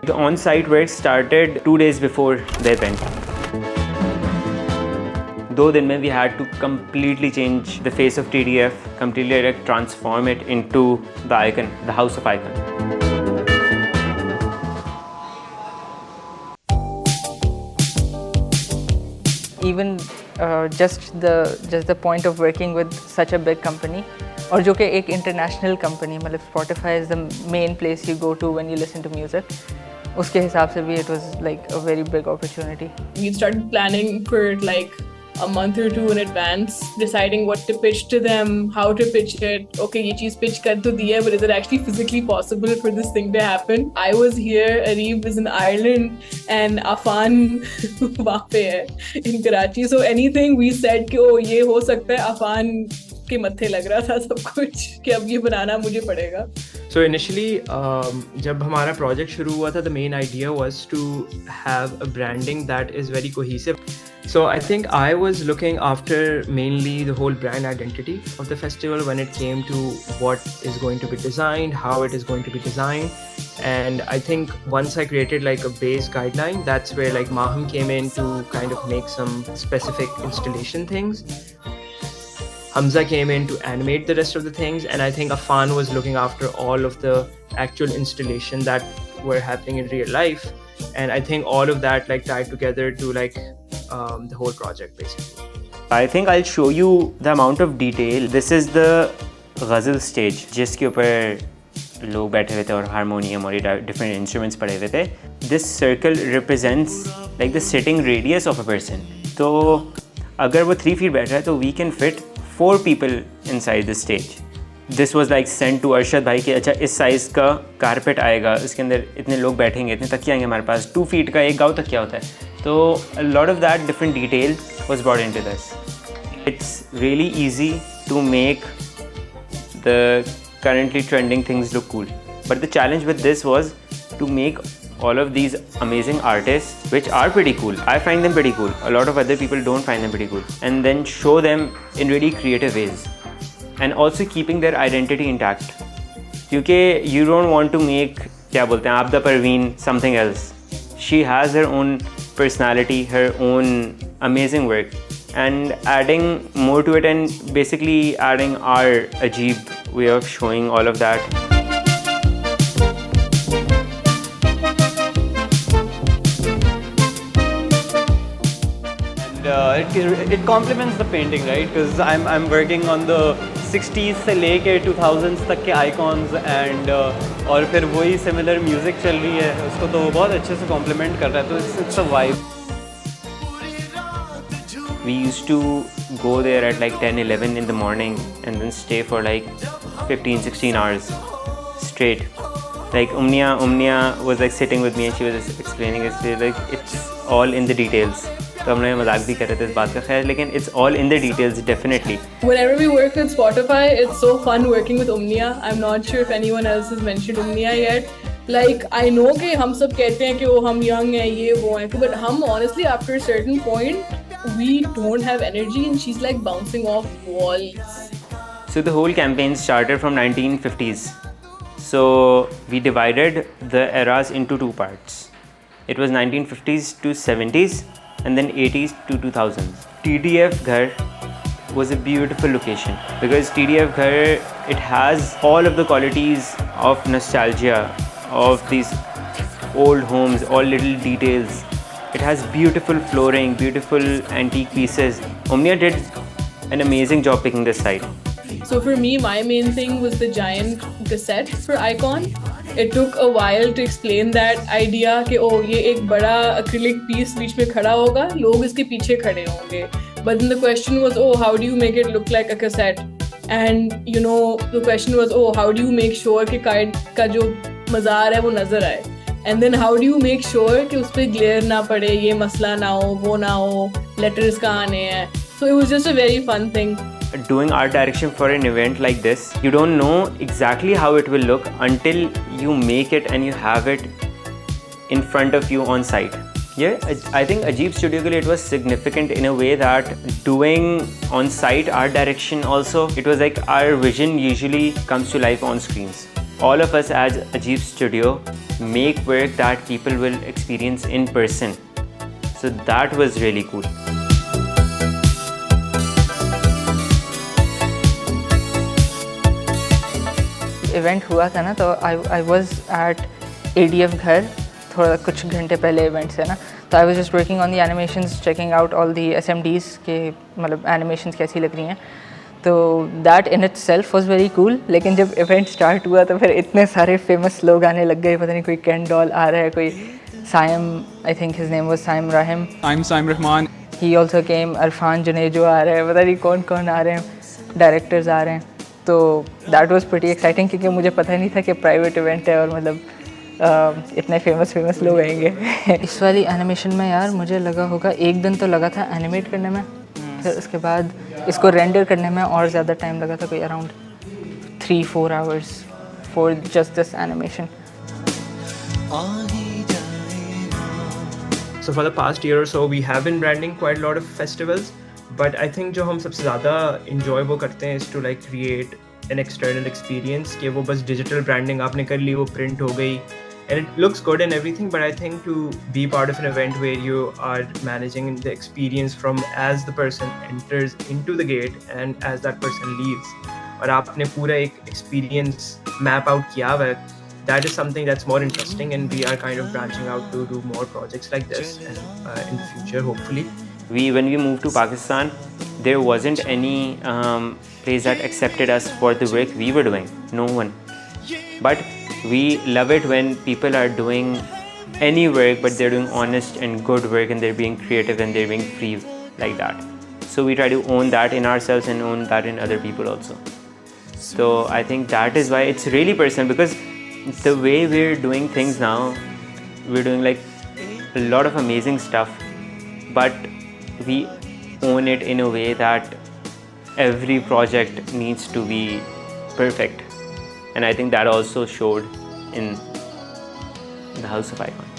The on-site work started 2 days before the event. 2 days mein we had to completely change the face of TDF, completely like transform it into the icon, the house of icon. Even just the point of working with such a big company, और जो कि एक international company, मतलब Spotify is the main place you go to when you listen to music. उसके हिसाब से भी it was like a very big opportunity. We started planning for like a month or two in advance, deciding what to pitch to them, how to pitch it. Okay, ये चीज़ pitch कर तो दी है, but is it actually physically possible for this thing to happen? I was here, Arif is in Ireland, and Affan वहाँ पे है in Karachi. So anything we said कि ओ ये हो सकता है, Affan के मत्थे लग रहा था सब कुछ कि अब ये बनाना मुझे पड़ेगा. So initially, जब हमारा project शुरू हुआ था, the main idea was to have a branding that is very cohesive. So I think I was looking after mainly the whole brand identity of the festival when it came to what is going to be designed, how it is going to be designed. And I think once I created like a base guideline, that's where like Maham came in to kind of make some specific installation things. Hamza came in to animate the rest of the things, and I think Affan was looking after all of the actual installation that were happening in real life. And I think all of that like tied together to like the whole project basically. I think I'll show you the amount of detail. This is the ghazal stage जिसके ऊपर लोग बैठे हुए थे और harmonium और different instruments पड़े हुए थे. This circle represents like the sitting radius of a person. तो अगर वो 3 feet बैठ रहा है तो we can fit 4 people inside the stage. This was like sent to Arshad भाई कि अच्छा इस size का carpet आएगा, इसके अंदर इतने लोग बैठेंगे, इतने तकिया आएंगे हमारे पास. 2 feet का एक गाँव तकिया होता है. So a lot of that different detail was brought into this. It's really easy to make the currently trending things look cool. But the challenge with this was to make all of these amazing artists, which are pretty cool. I find them pretty cool. A lot of other people don't find them pretty cool. And then show them in really creative ways. And also keeping their identity intact. Because you don't want to make, क्या बोलते हैं, Abda Parveen something else. She has her own personality, her own amazing work, and adding more to it and basically adding our Ajeeb way of showing all of that. And it complements the painting, right? Because I'm working on the 60s से लेके 2000s तक के icons and और फिर वही similar music चल रही है, उसको तो बहुत अच्छे से complement कर रहा है, तो it's a vibe. We used to go there at like 10-11 in the morning and then stay for like 15-16 hours straight. Like Umnia was like sitting with me and she was just explaining it, like it's all in the details. तो हम लोग मजाक भी कर रहे थे इस बात का, खैर लेकिन it's all in the details definitely. Whenever we work with Spotify, it's so fun working with Umnia. I'm not sure if anyone else has mentioned Umnia yet. Like I know कि हम सब कहते हैं कि वो हम young हैं, ये वो हैं, but हम honestly after a certain point we don't have energy and she's like bouncing off walls. So the whole campaign started from 1950s. So we divided the eras into 2 parts. It was 1950s to 70s. And then 80s to 2000s. TDF Ghar was a beautiful location because TDF Ghar, it has all of the qualities of nostalgia, of these old homes, all little details. It has beautiful flooring, beautiful antique pieces. Omnia did an amazing job picking this site. So for me, my main thing was the giant cassette for Icon. It took a while to explain that idea कि oh ये एक बड़ा acrylic piece बीच में खड़ा होगा, लोग इसके पीछे खड़े होंगे. But then the question was, oh, how do you make it look like a cassette? And you know, the question was, oh, how do you make sure कि kite का जो मज़ार है वो नज़र आए? And then how do you make sure कि उस पे glare ना पड़े, ये मसला ना हो, वो ना हो, letters कहाँ आने हैं? So it was just a very fun thing. Doing art direction for an event like this, you don't know exactly how it will look until you make it and you have it in front of you on site. Yeah, I think Ajeeb Studio ke liye it was significant in a way that doing on-site art direction also, it was like our vision usually comes to life on screens. all of us as Ajeeb Studio make work that people will experience in person. So that was really cool. Event हुआ था ना, तो I was at ADF घर थोड़ा कुछ घंटे पहले event से ना, तो I was just working on the animations, checking out all the SMDs के मतलब एनिमेशंस कैसी लग रही हैं. तो that in it self was very cool. लेकिन जब इवेंट स्टार्ट हुआ तो फिर इतने सारे फेमस लोग आने लग गए. पता नहीं कोई कैन डॉल आ रहा है, कोई Saim, I think his name was Saim Rahim. I'm Saim Rahman. He also came. Arfan Junejo आ रहे हैं, पता नहीं कौन कौन आ रहे हैं, डायरेक्टर्स आ रहे हैं. तो दैट वाज प्रीटी एक्साइटिंग, क्योंकि मुझे पता ही नहीं था कि प्राइवेट इवेंट है और मतलब इतने फेमस लोग आएंगे. इस वाली एनिमेशन में यार मुझे लगा होगा 1 दिन तो लगा था एनिमेट करने में. फिर उसके बाद इसको रेंडर करने में और ज़्यादा टाइम लगा था, कोई around 3-4 hours for just this animation. So for the past year or so, we have been branding quite a lot of festivals. But I think जो हम सबसे ज़्यादा enjoy वो करते हैं is to like create an external experience कि वो बस digital branding आपने कर ली, वो print हो गई, and it looks good and everything. But I think to be part of an event where you are managing the experience from as the person enters into the gate and as that person leaves, और आपने पूरा एक experience map out किया हुआ है, that is something that's more interesting, and we are kind of branching out to do more projects like this and in the future hopefully. When we moved to Pakistan, there wasn't any place that accepted us for the work we were doing. No one. But we love it when people are doing any work, but they're doing honest and good work, and they're being creative and they're being free like that. So we try to own that in ourselves and own that in other people also. So I think that is why it's really personal, because the way we're doing things now, we're doing like a lot of amazing stuff, but we own it in a way that every project needs to be perfect, and I think that also showed in the House of Icon.